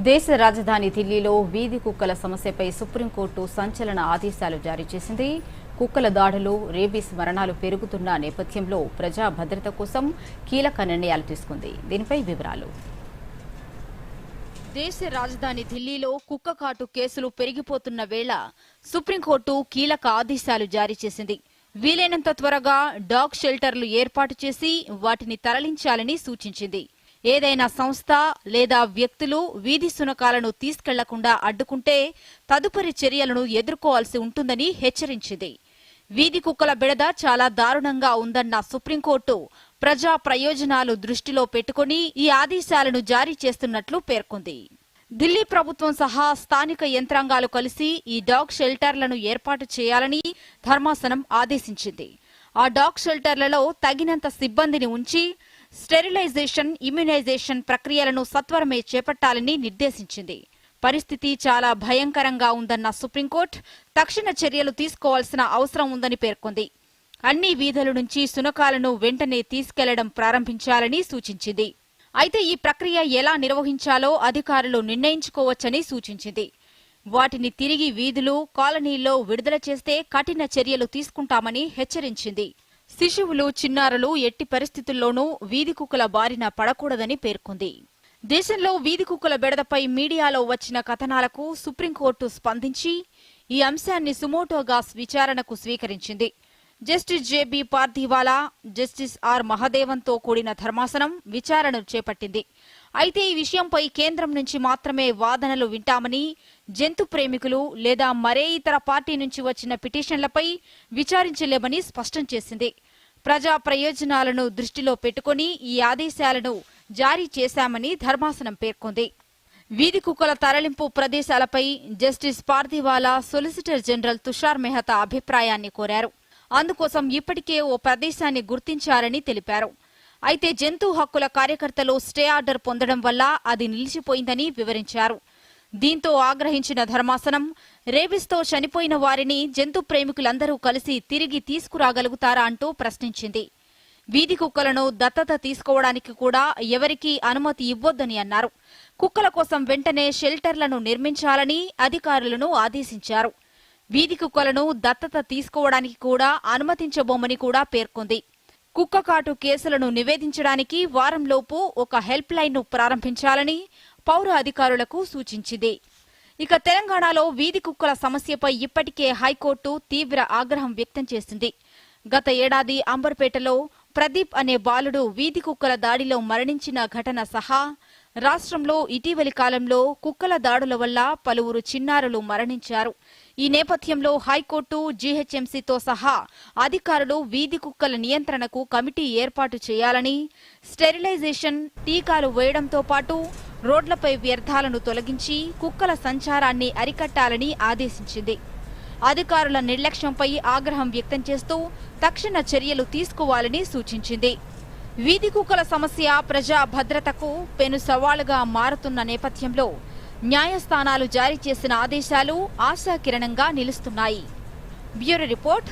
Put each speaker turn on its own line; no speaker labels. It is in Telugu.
దేశ రాజధాని ఢిల్లీలో వీధి కుక్కల సమస్యపై సుప్రీంకోర్టు సంచలన ఆదేశాలు జారీ చేసింది. కుక్కల దాడులు, రేబీస్ మరణాలు పెరుగుతున్న నేపథ్యంలో ప్రజా భద్రత కోసం కీలక నిర్ణయాలు తీసుకుంది. దీనిపై వివరాలు. దేశ రాజధాని ఢిల్లీలో కుక్క కాటు కేసులు పెరిగిపోతున్న వేళ సుప్రీంకోర్టు కీలక ఆదేశాలు జారీ చేసింది. వీలైనంత త్వరగా డాగ్ షెల్టర్లు ఏర్పాటు చేసి వాటిని తరలించాలని సూచించింది. ఏదైనా సంస్థ లేదా వ్యక్తులు వీధి శునకాలను తీసుకెళ్లకుండా అడ్డుకుంటే తదుపరి చర్యలను ఎదుర్కోవాల్సి ఉంటుందని హెచ్చరించింది. వీధి కుక్కల బెడద చాలా దారుణంగా ఉందన్న సుప్రీంకోర్టు ప్రజా ప్రయోజనాలు దృష్టిలో పెట్టుకుని ఈ ఆదేశాలను జారీ చేస్తున్నట్లు పేర్కొంది. ఢిల్లీ ప్రభుత్వం సహా స్థానిక యంత్రాంగాలు కలిసి ఈ డాగ్ షెల్టర్లను ఏర్పాటు చేయాలని ధర్మాసనం ఆదేశించింది. ఆ డాగ్ షెల్టర్లలో తగినంత సిబ్బందిని ఉంచి స్టెరిలైజేషన్, ఇమ్యునైజేషన్ ప్రక్రియలను సత్వరమే చేపట్టాలని నిర్దేశించింది. పరిస్థితి చాలా భయంకరంగా ఉందన్న సుప్రీంకోర్టు తక్షణ చర్యలు తీసుకోవాల్సిన అవసరం ఉందని పేర్కొంది. అన్ని వీధుల నుంచి శునకాలను వెంటనే తీసుకెళ్లడం ప్రారంభించాలని సూచించింది. అయితే ఈ ప్రక్రియ ఎలా నిర్వహించాలో అధికారులు నిర్ణయించుకోవచ్చని సూచించింది. వాటిని తిరిగి వీధులు, కాలనీల్లో విడుదల చేస్తే కఠిన చర్యలు తీసుకుంటామని హెచ్చరించింది. శిశువులు, చిన్నారులు ఎట్టి పరిస్థితుల్లోనూ వీధి కుక్కల బారిన పడకూడదని పేర్కొంది. దేశంలో వీధి కుక్కల బెడదపై మీడియాలో వచ్చిన కథనాలకు సుప్రీంకోర్టు స్పందించి ఈ అంశాన్ని సుమోటోగా విచారణకు స్వీకరించింది. Justice JB Pardiwala, justice R మహదేవన్తో కూడిన ధర్మాసనం విచారణ చేపట్టింది. అయితే ఈ విషయంపై కేంద్రం నుంచి మాత్రమే వాదనలు వింటామని, జంతు ప్రేమికులు లేదా మరే ఇతర పార్టీ నుంచి వచ్చిన పిటిషన్లపై విచారించలేమని స్పష్టం చేసింది. ప్రజా ప్రయోజనాలను దృష్టిలో పెట్టుకుని ఈ ఆదేశాలను జారీ చేశామని ధర్మాసనం పేర్కొంది. వీధి కుక్కల తరలింపు ప్రదేశాలపై justice Pardiwala solicitor general Tushar Mehta అభిప్రాయాన్ని కోరారు. అందుకోసం ఇప్పటికే ఓ ప్రదేశాన్ని గుర్తించారని తెలిపారు. అయితే జంతు హక్కుల కార్యకర్తలు స్టే ఆర్డర్ పొందడం వల్ల అది నిలిచిపోయిందని వివరించారు. దీంతో ఆగ్రహించిన ధర్మాసనం రేబీస్తో చనిపోయిన వారిని జంతు ప్రేమికులందరూ కలిసి తిరిగి తీసుకురాగలుగుతారా అంటూ ప్రశ్నించింది. వీధి కుక్కలను దత్తత తీసుకోవడానికి కూడా ఎవరికీ అనుమతి ఇవ్వొద్దని అన్నారు. కుక్కల కోసం వెంటనే షెల్టర్లను నిర్మించాలని అధికారులను ఆదేశించారు. వీధి కుక్కలను దత్తత తీసుకోవడానికి కూడా అనుమతించబోమని కూడా పేర్కొంది. కుక్క కాటు కేసులను నివేదించడానికి వారంలోపు ఒక హెల్ప్ లైన్ను ప్రారంభించాలని పౌర అధికారులకు సూచించింది. ఇక తెలంగాణలో వీధి కుక్కల సమస్యపై ఇప్పటికే హైకోర్టు తీవ్ర ఆగ్రహం వ్యక్తం చేసింది. గత ఏడాది అంబర్పేటలో ప్రదీప్ అనే బాలుడు వీధి కుక్కల దాడిలో మరణించిన ఘటన సహా రాష్ట్రంలో ఇటీవలి కాలంలో కుక్కల దాడుల వల్ల పలువురు చిన్నారులు మరణించారు. ఈ నేపథ్యంలో హైకోర్టు, జీహెచ్ఎంసీతో సహా అధికారులు వీధి కుక్కల నియంత్రణకు కమిటీ ఏర్పాటు చేయాలని, స్టెరిలైజేషన్, టీకాలు వేయడంతో పాటు రోడ్లపై వ్యర్థాలను తొలగించి కుక్కల సంచారాన్ని అరికట్టాలని ఆదేశించింది. అధికారుల నిర్లక్ష్యంపై ఆగ్రహం వ్యక్తం చేస్తూ తక్షణ చర్యలు తీసుకోవాలని సూచించింది. వీధి కుక్కల సమస్య ప్రజా భద్రతకు పెను సవాలుగా మారుతున్న నేపథ్యంలో న్యాయస్థానాలు జారీ చేసిన ఆదేశాలు ఆశాకిరణంగా నిలుస్తున్నాయి. Bureau report,